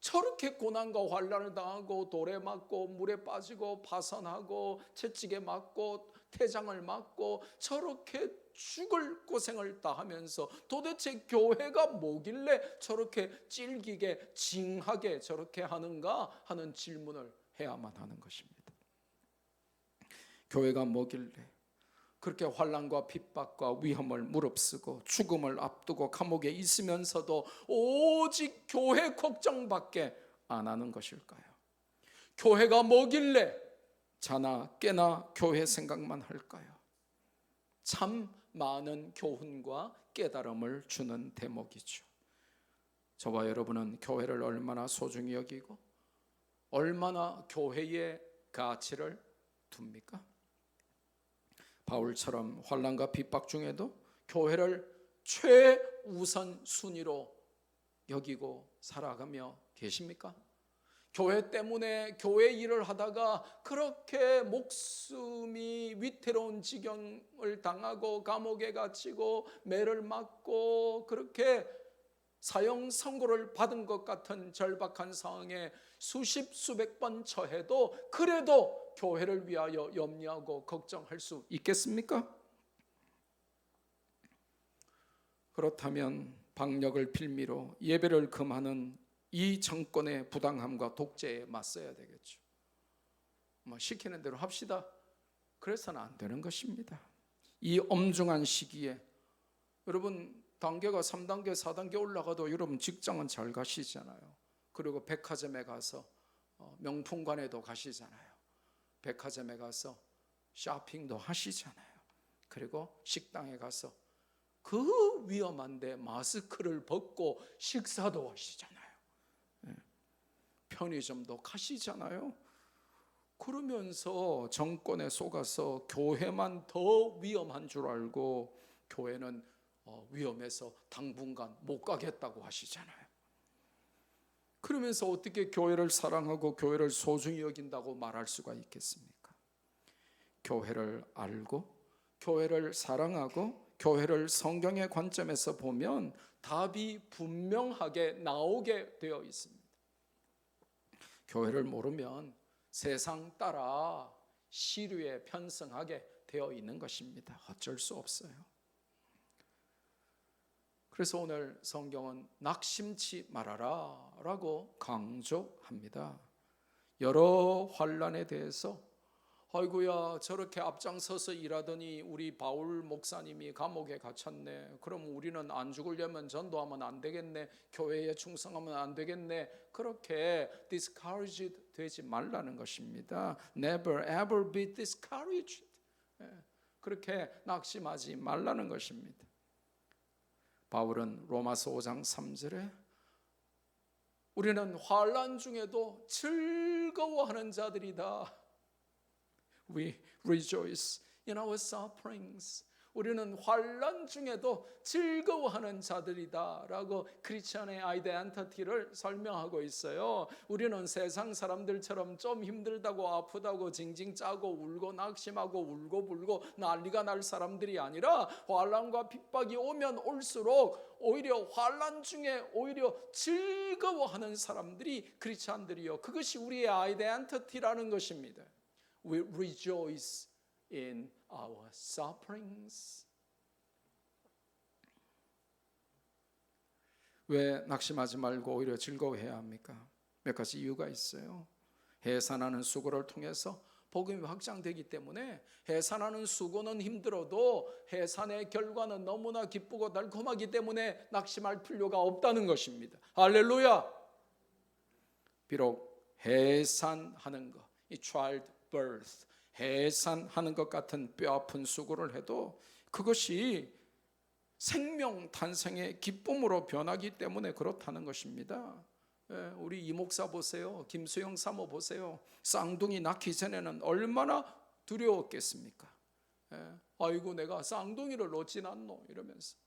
저렇게 고난과 환난을 당하고 돌에 맞고 물에 빠지고 파선하고 채찍에 맞고 태장을 맞고 저렇게 죽을 고생을 다 하면서 도대체 교회가 뭐길래 저렇게 찔기게 징하게 저렇게 하는가 하는 질문을 해야만 하는 것입니다. 교회가 뭐길래 그렇게 환난과 핍박과 위험을 무릅쓰고 죽음을 앞두고 감옥에 있으면서도 오직 교회 걱정밖에 안 하는 것일까요? 교회가 뭐길래 자나 깨나 교회 생각만 할까요? 참 많은 교훈과 깨달음을 주는 대목이죠. 저와 여러분은 교회를 얼마나 소중히 여기고 얼마나 교회의 가치를 둡니까? 바울처럼 환난과 핍박 중에도 교회를 최우선 순위로 여기고 살아가며 계십니까? 교회 때문에 교회 일을 하다가 그렇게 목숨이 위태로운 지경을 당하고 감옥에 갇히고 매를 맞고 그렇게 사형 선고를 받은 것 같은 절박한 상황에 수십 수백 번 처해도 그래도 교회를 위하여 염려하고 걱정할 수 있겠습니까? 그렇다면 방역을 빌미로 예배를 금하는 이 정권의 부당함과 독재에 맞서야 되겠죠. 시키는 대로 합시다. 그래서는 안 되는 것입니다. 이 엄중한 시기에 여러분 단계가 3단계, 4단계 올라가도 여러분 직장은 잘 가시잖아요. 그리고 백화점에 가서 명품관에도 가시잖아요. 백화점에 가서 쇼핑도 하시잖아요. 그리고 식당에 가서 그 위험한데 마스크를 벗고 식사도 하시잖아요. 편의점도 가시잖아요. 그러면서 정권에 속아서 교회만 더 위험한 줄 알고 교회는 위험해서 당분간 못 가겠다고 하시잖아요. 그러면서 어떻게 교회를 사랑하고 교회를 소중히 여긴다고 말할 수가 있겠습니까? 교회를 알고 교회를 사랑하고 교회를 성경의 관점에서 보면 답이 분명하게 나오게 되어 있습니다. 교회를 모르면 세상 따라 시류에 편승하게 되어 있는 것입니다. 어쩔 수 없어요. 그래서 오늘 성경은 낙심치 말아라 라고 강조합니다. 여러 환난에 대해서 아이고야 저렇게 앞장서서 일하더니 우리 바울 목사님이 감옥에 갇혔네. 그럼 우리는 안 죽으려면 전도하면 안 되겠네. 교회에 충성하면 안 되겠네. 그렇게 discouraged 되지 말라는 것입니다. Never ever be discouraged. 그렇게 낙심하지 말라는 것입니다. 바울은 로마서 5장 3절에 우리는 환난 중에도 즐거워하는 자들이다. We rejoice in our sufferings. 우리는 환난 중에도 즐거워하는 자들이다라고 크리스천의 아이덴티티를 설명하고 있어요. 우리는 세상 사람들처럼 좀 힘들다고 아프다고 징징 짜고 울고 낙심하고 울고 불고 난리가 날 사람들이 아니라 환난과 핍박이 오면 올수록 오히려 환난 중에 오히려 즐거워하는 사람들이 크리스천들이요. 그것이 우리의 아이덴티티라는 것입니다. We rejoice in our sufferings. 왜 낙심하지 말고 오히려 즐거워해야 합니까? 몇 가지 이유가 있어요. 해산하는 수고를 통해서 복음이 확장되기 때문에 해산하는 수고는 힘들어도 해산의 결과는 너무나 기쁘고 달콤하기 때문에 낙심할 필요가 없다는 것입니다. 할렐루야! 비록 해산하는 것, 이 child birth, 해산하는 것 같은 뼈아픈 수고를 해도 그것이 생명 탄생의 기쁨으로 변하기 때문에 그렇다는 것입니다. 우리 이목사 보세요. 김수영 사모 보세요. 쌍둥이 낳기 전에는 얼마나 두려웠겠습니까? 아이고 내가 쌍둥이를 놓진 않노 이러면서.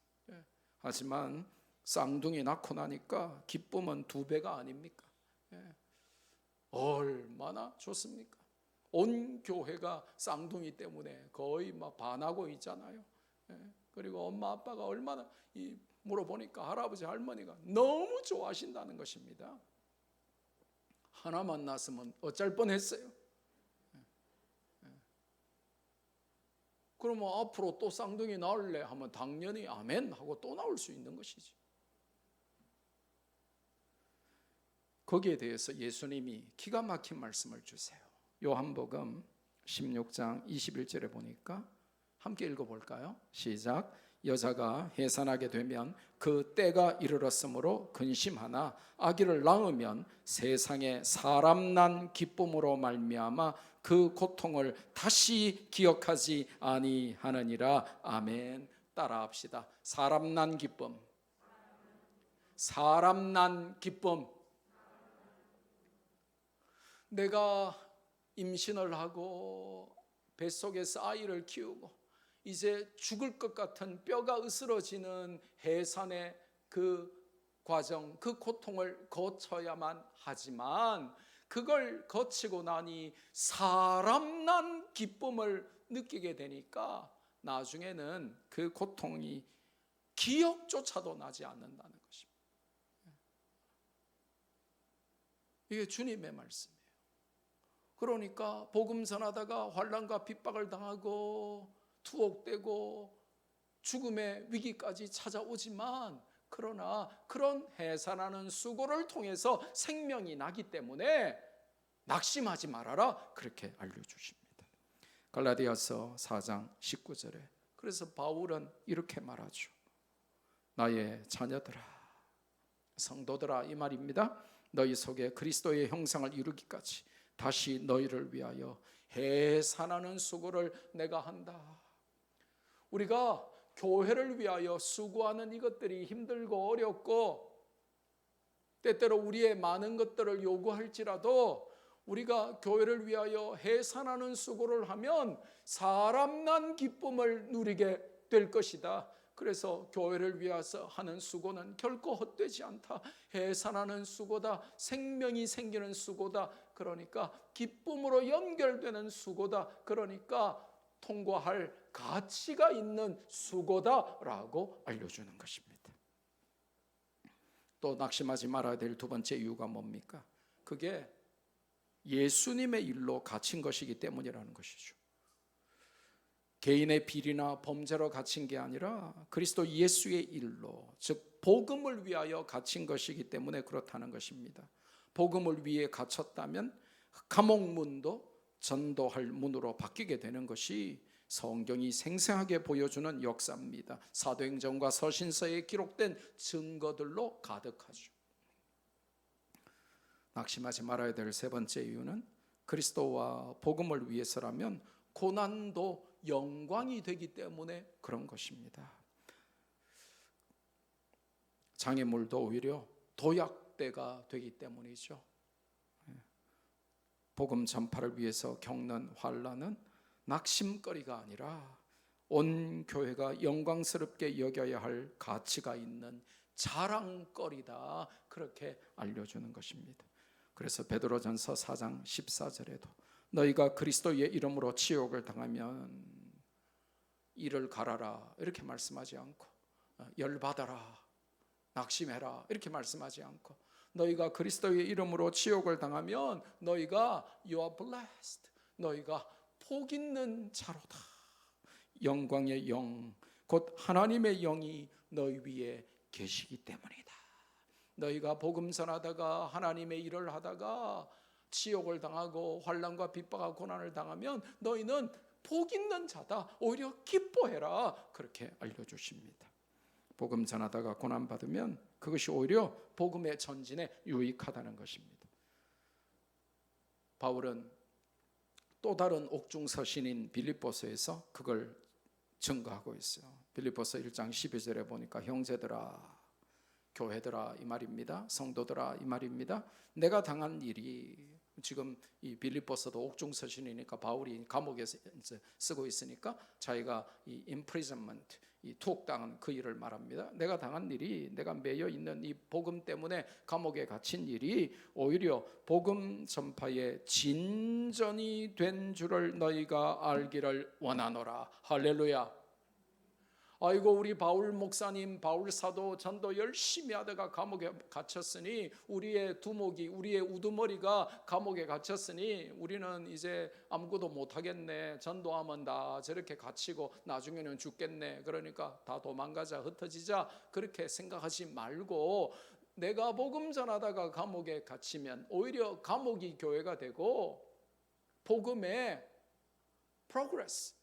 하지만 쌍둥이 낳고 나니까 기쁨은 2배가 아닙니까? 얼마나 좋습니까? 온 교회가 쌍둥이 때문에 거의 막 반하고 있잖아요. 그리고 엄마 아빠가 얼마나 물어보니까 할아버지 할머니가 너무 좋아하신다는 것입니다. 하나만 낳았으면 어쩔 뻔했어요. 그러면 앞으로 또 쌍둥이 낳을래 하면 당연히 아멘 하고 또 나올 수 있는 것이지. 거기에 대해서 예수님이 기가 막힌 말씀을 주세요. 요한복음 16장 21절에 보니까 함께 읽어볼까요? 시작. 여자가 해산하게 되면 그 때가 이르렀으므로 근심하나 아기를 낳으면 세상에 사람 난 기쁨으로 말미암아 그 고통을 다시 기억하지 아니하느니라. 아멘. 따라합시다. 사람 난 기쁨. 사람 난 기쁨. 내가 임신을 하고 뱃속에서 아이를 키우고 이제 죽을 것 같은 뼈가 으스러지는 해산의 그 과정, 그 고통을 거쳐야만 하지만 그걸 거치고 나니 사람 난 기쁨을 느끼게 되니까 나중에는 그 고통이 기억조차도 나지 않는다는 것입니다. 이게 주님의 말씀이에요. 그러니까 복음 전하다가 환난과 핍박을 당하고 투옥되고 죽음의 위기까지 찾아오지만 그러나 그런 해산하는 수고를 통해서 생명이 나기 때문에 낙심하지 말아라 그렇게 알려주십니다. 갈라디아서 4장 19절에 그래서 바울은 이렇게 말하죠. 나의 자녀들아, 성도들아 이 말입니다. 너희 속에 그리스도의 형상을 이루기까지 다시 너희를 위하여 해산하는 수고를 내가 한다. 우리가 교회를 위하여 수고하는 이것들이 힘들고 어렵고 때때로 우리의 많은 것들을 요구할지라도 우리가 교회를 위하여 해산하는 수고를 하면 사람 난 기쁨을 누리게 될 것이다. 그래서 교회를 위해서 하는 수고는 결코 헛되지 않다. 해산하는 수고다. 생명이 생기는 수고다. 그러니까 기쁨으로 연결되는 수고다. 그러니까 통과할 가치가 있는 수고다라고 알려주는 것입니다. 또 낙심하지 말아야 될 두 번째 이유가 뭡니까? 그게 예수님의 일로 갇힌 것이기 때문이라는 것이죠. 개인의 비리나 범죄로 갇힌 게 아니라 그리스도 예수의 일로, 즉 복음을 위하여 갇힌 것이기 때문에 그렇다는 것입니다. 복음을 위해 갇혔다면 감옥문도 전도할 문으로 바뀌게 되는 것이 성경이 생생하게 보여주는 역사입니다. 사도행전과 서신서에 기록된 증거들로 가득하죠. 낙심하지 말아야 될 세 번째 이유는 그리스도와 복음을 위해서라면 고난도 영광이 되기 때문에 그런 것입니다. 장애물도 오히려 도약대가 되기 때문이죠. 복음 전파를 위해서 겪는 환난은 낙심거리가 아니라 온 교회가 영광스럽게 여겨야 할 가치가 있는 자랑거리다, 그렇게 알려주는 것입니다. 그래서 베드로전서 4장 14절에도 너희가 그리스도의 이름으로 치욕을 당하면 이를 갈아라 이렇게 말씀하지 않고, 열받아라, 낙심해라 이렇게 말씀하지 않고, 너희가 그리스도의 이름으로 치욕을 당하면 너희가 you are blessed, 너희가 복 있는 자로다. 영광의 영, 곧 하나님의 영이 너희 위에 계시기 때문이다. 너희가 복음 전하다가 하나님의 일을 하다가 치욕을 당하고 환난과 핍박과 고난을 당하면 너희는 복 있는 자다. 오히려 기뻐해라. 그렇게 알려주십니다. 복음 전하다가 고난 받으면 그것이 오히려 복음의 전진에 유익하다는 것입니다. 바울은 또 다른 옥중서신인 빌립보서에서 그걸 증거하고 있어요. 빌립보서 1장 12절에 보니까 형제들아, 교회들아 이 말입니다. 성도들아 이 말입니다. 내가 당한 일이, 지금 이 빌립보서도 옥중서신이니까 바울이 감옥에 쓰고 있으니까 자기가 이 imprisonment, 이 투옥당한 그 일을 말합니다. 내가 당한 일이, 내가 매여 있는 이 복음 때문에 감옥에 갇힌 일이 오히려 복음 전파의 진전이 된 줄을 너희가 알기를 원하노라. 할렐루야. 아이고 우리 바울 목사님, 바울 사도 전도 열심히 하다가 감옥에 갇혔으니, 우리의 두목이, 우리의 우두머리가 감옥에 갇혔으니 우리는 이제 아무것도 못하겠네, 전도하면 다 저렇게 갇히고 나중에는 죽겠네, 그러니까 다 도망가자, 흩어지자, 그렇게 생각하지 말고 내가 복음 전하다가 감옥에 갇히면 오히려 감옥이 교회가 되고 복음의 progress,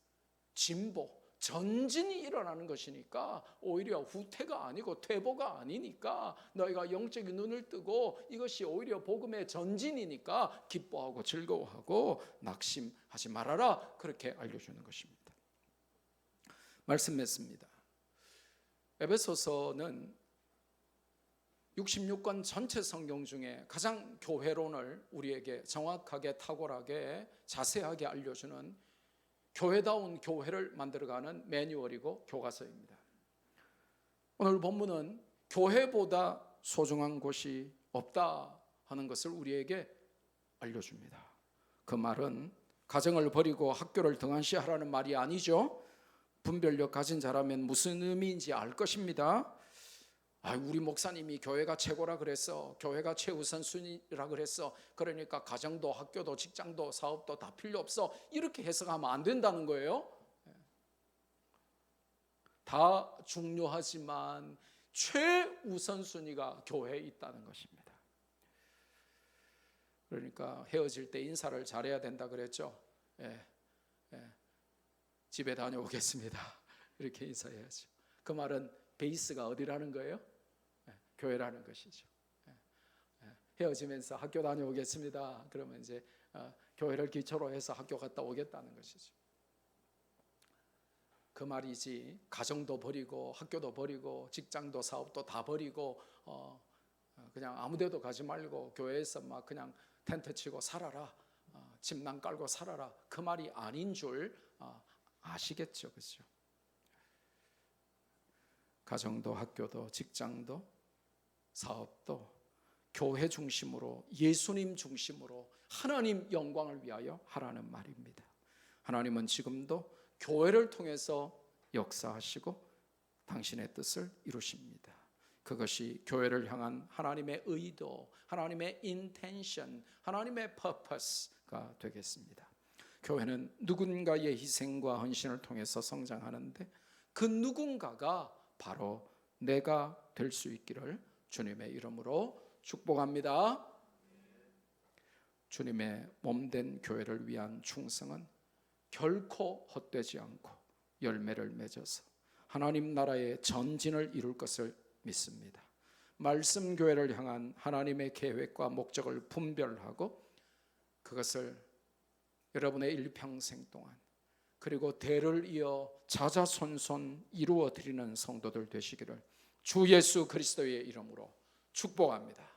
진보, 전진이 일어나는 것이니까 오히려 후퇴가 아니고 퇴보가 아니니까 너희가 영적인 눈을 뜨고 이것이 오히려 복음의 전진이니까 기뻐하고 즐거워하고 낙심하지 말아라, 그렇게 알려주는 것입니다. 말씀 맺습니다. 에베소서는 66권 전체 성경 중에 가장 교회론을 우리에게 정확하게, 탁월하게, 자세하게 알려주는 교회다운 교회를 만들어가는 매뉴얼이고 교과서입니다. 오늘 본문은 교회보다 소중한 곳이 없다 하는 것을 우리에게 알려줍니다. 그 말은 가정을 버리고 학교를 등한시하라는 말이 아니죠. 분별력 가진 자라면 무슨 의미인지 알 것입니다. 우리 목사님이 교회가 최고라 그랬어, 교회가 최우선순위라 그랬어, 그러니까 가정도 학교도 직장도 사업도 다 필요 없어, 이렇게 해석하면 안 된다는 거예요. 다 중요하지만 최우선순위가 교회에 있다는 것입니다. 그러니까 헤어질 때 인사를 잘해야 된다 그랬죠. 집에 다녀오겠습니다, 이렇게 인사해야죠. 그 말은 베이스가 어디라는 거예요? 교회라는 것이죠. 헤어지면서 학교 다녀오겠습니다. 그러면 이제 교회를 기초로 해서 학교 갔다 오겠다는 것이죠. 그 말이지 가정도 버리고 학교도 버리고 직장도 사업도 다 버리고 그냥 아무데도 가지 말고 교회에서 막 그냥 텐트 치고 살아라, 침낭 깔고 살아라, 그 말이 아닌 줄 아시겠죠, 그렇죠? 가정도 학교도 직장도 사업도 교회 중심으로, 예수님 중심으로 하나님 영광을 위하여 하라는 말입니다. 하나님은 지금도 교회를 통해서 역사하시고 당신의 뜻을 이루십니다. 그것이 교회를 향한 하나님의 의도, 하나님의 인텐션, 하나님의 퍼포스가 되겠습니다. 교회는 누군가의 희생과 헌신을 통해서 성장하는데 그 누군가가 바로 내가 될 수 있기를 주님의 이름으로 축복합니다. 주님의 몸된 교회를 위한 충성은 결코 헛되지 않고 열매를 맺어서 하나님 나라의 전진을 이룰 것을 믿습니다. 말씀 교회를 향한 하나님의 계획과 목적을 분별하고 그것을 여러분의 일평생 동안 그리고 대를 이어 자자손손 이루어 드리는 성도들 되시기를 주 예수 그리스도의 이름으로 축복합니다.